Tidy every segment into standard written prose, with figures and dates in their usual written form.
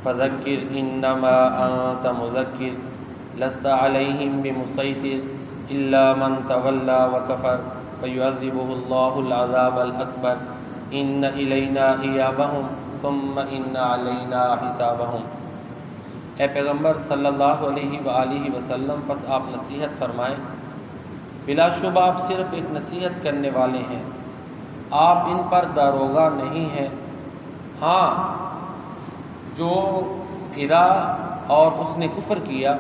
فذکر انما انت مذکر لست علیہم بمسیطر الا من تولی وکفر فیعذبہ اللہ العذاب الاکبر ان الینا ایابہم ثم ان علینا حسابہم۔ اے پیغمبر صلی اللہ علیہ وآلہ وسلم، پس آپ نصیحت فرمائیں۔ بلا شبہ آپ صرف ایک نصیحت کرنے والے ہیں، آپ ان پر داروغہ نہیں ہیں۔ ہاں، جو پھرا اور اس نے کفر کیا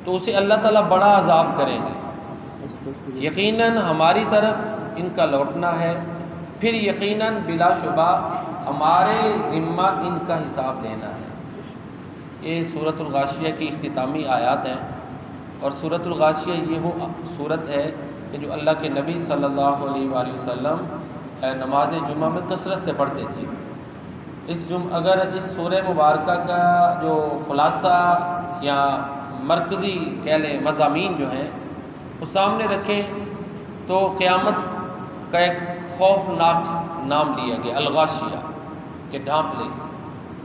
تو اسے اللہ تعالیٰ بڑا عذاب کریں گے۔ یقیناً ہماری طرف ان کا لوٹنا ہے، پھر یقیناً بلا شبہ ہمارے ذمہ ان کا حساب لینا ہے۔ یہ سورۃ الغاشیہ کی اختتامی آیات ہیں، اور سورۃ الغاشیہ یہ وہ سورت ہے کہ جو اللہ کے نبی صلی اللہ علیہ وآلہ وسلم نماز جمعہ میں کثرت سے پڑھتے تھے۔ اگر اس سورہ مبارکہ کا جو خلاصہ یا مرکزی کہہ لیں مضامین جو ہیں وہ سامنے رکھیں تو قیامت کا ایک خوفناک نام لیا گیا، الغاشیہ، کہ ڈھانپ لے،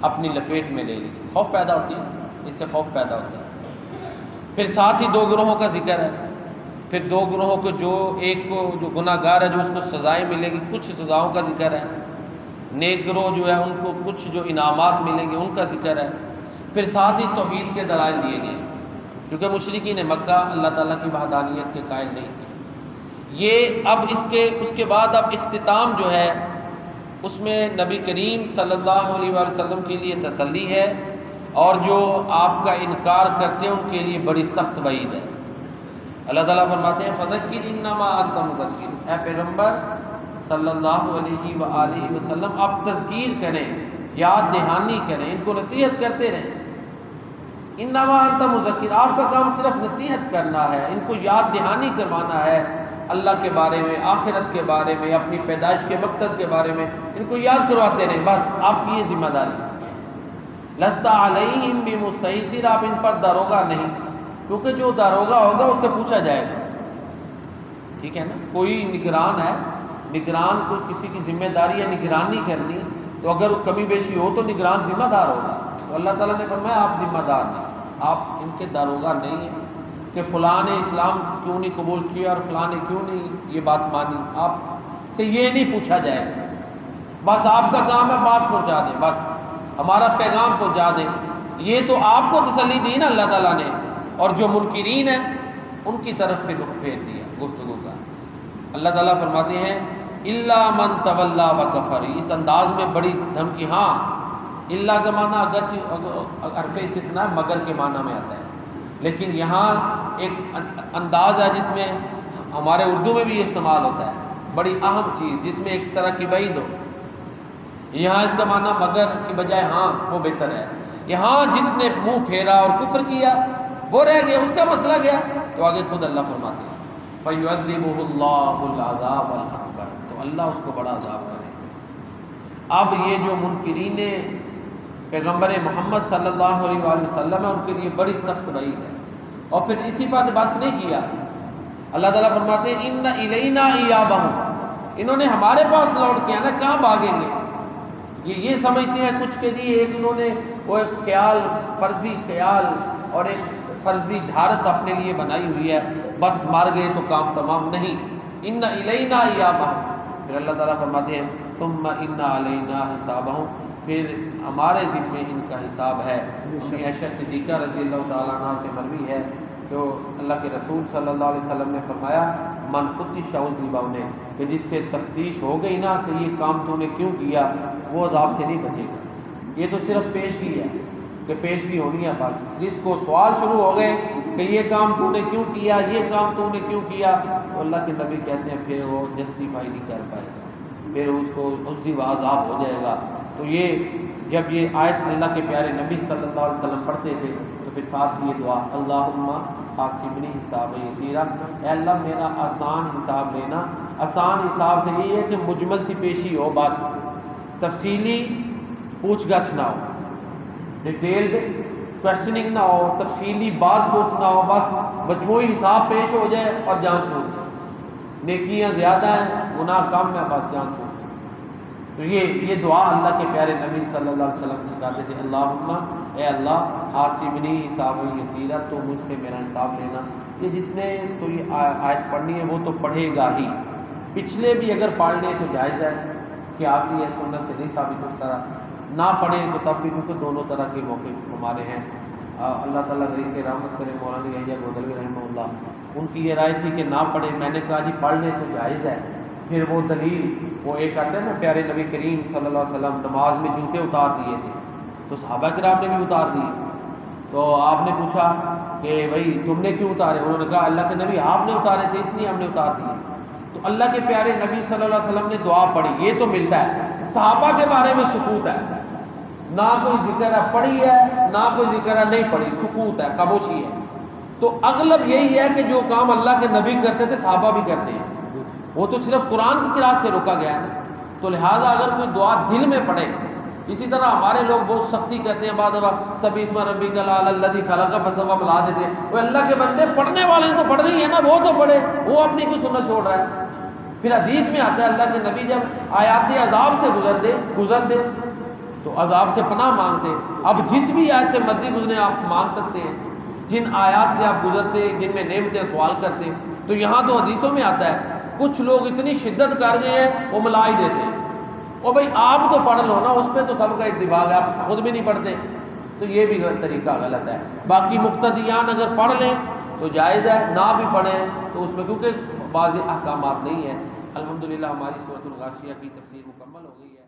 اپنی لپیٹ میں لے لے۔ خوف پیدا ہوتی ہے، اس سے خوف پیدا ہوتا ہے۔ پھر ساتھ ہی دو گروہوں کا ذکر ہے، پھر دو گروہوں کو، جو ایک کو جو گناہ گار ہے جو اس کو سزائیں ملیں گی، کچھ سزاؤں کا ذکر ہے۔ نیک گروہ جو ہے ان کو کچھ جو انعامات ملیں گے ان کا ذکر ہے۔ پھر ساتھ ہی توحید کے دلائل دیے گئے، کیونکہ مشرکین مکہ اللہ تعالیٰ کی وحدانیت کے قائل نہیں تھے۔ یہ اب اس کے بعد اب اختتام جو ہے اس میں نبی کریم صلی اللہ علیہ وآلہ وسلم کے لیے تسلی ہے، اور جو آپ کا انکار کرتے ہیں ان کے لیے بڑی سخت وعید ہے۔ اللہ تعالیٰ فرماتے ہیں فذکر انما انت مذکر، اے پیغمبر صلی اللہ علیہ وآلہ وسلم آپ تذکیر کریں، یاد دہانی کریں، ان کو نصیحت کرتے رہیں۔ انما انت مذکر، آپ کا کام صرف نصیحت کرنا ہے، ان کو یاد دہانی کروانا ہے اللہ کے بارے میں، آخرت کے بارے میں، اپنی پیدائش کے مقصد کے بارے میں، ان کو یاد کرواتے رہیں، بس آپ کی یہ ذمہ داری ہے۔ لست علیہم بمسیطر، آپ ان پر داروغہ نہیں، کیونکہ جو داروغہ ہوگا اس سے پوچھا جائے گا، ٹھیک ہے نا۔ کوئی نگران ہے، نگران کو کسی کی ذمہ داری ہے نگرانی کرنی، تو اگر وہ کمی بیشی ہو تو نگران ذمہ دار ہوگا۔ تو اللہ تعالیٰ نے فرمایا آپ ذمہ دار نہیں، آپ ان کے داروغہ نہیں ہیں کہ فلاں نے اسلام کیوں نہیں قبول کیا اور فلاں نے کیوں نہیں یہ بات مانی۔ آپ سے یہ نہیں پوچھا جائے گا، بس آپ کا کام ہے بات پہنچا دیں، بس ہمارا پیغام پہنچا دیں۔ یہ تو آپ کو تسلی دی نا اللہ تعالیٰ نے، اور جو منکرین ہیں ان کی طرف پھر رخ پھیر دیا گفتگو کا۔ اللہ تعالیٰ فرماتے ہیں الا من تولی وکفر، اس انداز میں بڑی دھمکی۔ ہاں، اللہ کا معنی اگرچہ حرف استثناء مگر کے معنی میں آتا ہے، لیکن یہاں ایک انداز ہے جس میں ہمارے اردو میں بھی استعمال ہوتا ہے، بڑی اہم چیز جس میں ایک طرح کی وعید ہو۔ یہاں اس کا معنی مگر کی بجائے ہاں وہ بہتر ہے۔ یہاں جس نے منہ پھیرا اور کفر کیا وہ رہ گیا، اس کا مسئلہ گیا، تو آگے خود اللہ فرماتے ہیں فَيُعَذِّبُهُ اللَّهُ الْعَذَابَ الْأَكْبَرَ، تو اللہ اس کو بڑا عذاب کرے گا۔ اب یہ جو منکرین پیغمبر محمد صلی اللہ علیہ وآلہ وسلم ہے ان کے لیے بڑی سخت وعید ہے۔ اور پھر اسی پر بس نہیں کیا، اللہ تعالیٰ فرماتے ہیں ان الینا ایابہم، انہوں نے ہمارے پاس لوٹ کے آنا، کہاں بھاگیں گے؟ یہ سمجھتے ہیں کچھ کہ جی ایک انہوں نے وہ ایک خیال، فرضی خیال اور ایک فرضی ڈھارس اپنے لیے بنائی ہوئی ہے، بس مار گئے تو کام تمام۔ نہیں، ان الینا ایابہم، پھر اللہ تعالیٰ فرماتے ہیں ثم ان علینا حسابہم، پھر ہمارے ذمے ان کا حساب ہے۔ عائشہ صدیقہ رضی اللہ تعالیٰ عنہ سے مروی ہے جو اللہ کے رسول صلی اللہ علیہ وسلم نے فرمایا من فتش عذب، کہ جس سے تفتیش ہو گئی نا کہ یہ کام تو نے کیوں کیا، وہ عذاب سے نہیں بچے گا۔ یہ تو صرف پیشگی ہے کہ پیشگی ہونی ہے، بس جس کو سوال شروع ہو گئے کہ یہ کام تو نے کیوں کیا، یہ کام تو نے کیوں کیا، تو اللہ کے نبی کہتے ہیں پھر وہ جسٹیفائی نہیں کر پائے گا، پھر اس کو عذاب و عذاب ہو جائے گا۔ تو یہ جب یہ آیت اللہ کے پیارے نبی صلی اللہ علیہ وسلم پڑھتے تھے تو پھر ساتھ یہ دعا اللہم حاسبنی حساب یسیرا، اے اللہ میرا آسان حساب لینا۔ آسان حساب سے یہ ہے کہ مجمل سی پیشی ہو، بس تفصیلی پوچھ گچھ نہ ہو، ڈیٹیلڈ کوشچننگ نہ ہو، تفصیلی باز پوچھ نہ ہو، بس مجموعی حساب پیش ہو جائے اور جان چھوٹ جائے۔ نیکیاں زیادہ ہیں، گناہ کم ہے، بس جان چھوٹ جائے۔ تو یہ دعا اللہ کے پیارے نبی صلی اللہ علیہ وسلم سکھاتے تھے، اللہم اے اللہ حاسبنی حساب یسیرا، تو مجھ سے میرا حساب لینا۔ یہ جس نے تو یہ آیت پڑھنی ہے وہ تو پڑھے گا ہی، پچھلے بھی اگر پڑھ لیں تو جائز ہے، قیاسی ہے، سنت سے نہیں ثابت اس طرح، نہ پڑھیں تو تب بھی، کیونکہ دونوں طرح کے موقف ہمارے ہیں۔ اللہ تعالیٰ غریب کے رحمت کرے، مولانا یحییٰ گودلوی رحمہ اللہ، ان کی یہ رائے تھی کہ نہ پڑھیں، میں نے کہا جی پڑھ لیں تو جائز ہے۔ پھر وہ دلیل، وہ ایک آتا ہے نا پیارے نبی کریم صلی اللہ علیہ وسلم نماز میں جوتے اتار دیے تھے، تو صحابہ کرام نے بھی اتار دیے، تو آپ نے پوچھا کہ بھائی تم نے کیوں اتارے؟ انہوں نے کہا اللہ کے نبی آپ نے اتارے تھے اس لیے ہم نے اتار دیے۔ تو اللہ کے پیارے نبی صلی اللہ علیہ وسلم نے دعا پڑھی، یہ تو ملتا ہے۔ صحابہ کے بارے میں سکوت ہے، نہ کوئی ذکر ہے پڑھی ہے، نہ کوئی ذکر ہے نہیں پڑھی، سکوت ہے، خاموشی ہے۔ تو اغلب یہی ہے کہ جو کام اللہ کے نبی کرتے تھے صحابہ بھی کرتے ہیں، وہ تو صرف قرآن کی قرأت سے روکا گیا ہے نا۔ تو لہٰذا اگر کوئی دعا دل میں پڑھے، اسی طرح ہمارے لوگ بہت سختی کرتے ہیں، بعد سبی اسم ربک الاعلی الذی خلق فسوی ملا دیتے ہیں، وہ اللہ کے بندے پڑھنے والے تو پڑھ رہی ہے نا، وہ تو پڑھے، وہ اپنی کوئی سنت چھوڑ رہا ہے۔ پھر حدیث میں آتا ہے اللہ کے نبی جب آیات عذاب سے گزرتے تو عذاب سے پناہ مانگتے۔ اب جس بھی آیت سے مرضی گزرے آپ مانگ سکتے ہیں، جن آیات سے آپ گزرتے، جن میں نعمتیں سوال کرتے۔ تو یہاں تو حدیثوں میں آتا ہے کچھ لوگ اتنی شدت کر گئے ہیں وہ ملا ہی دیتے ہیں، اور بھائی آپ تو پڑھ لو نا، اس پہ تو سب کا اتفاق ہے، آپ خود بھی نہیں پڑھتے، تو یہ بھی طریقہ غلط ہے۔ باقی مقتدیان اگر پڑھ لیں تو جائز ہے، نہ بھی پڑھیں تو اس میں کیونکہ بعض احکامات نہیں ہیں۔ الحمدللہ ہماری سورۃ الغاشیہ کی تفسیر مکمل ہو گئی ہے۔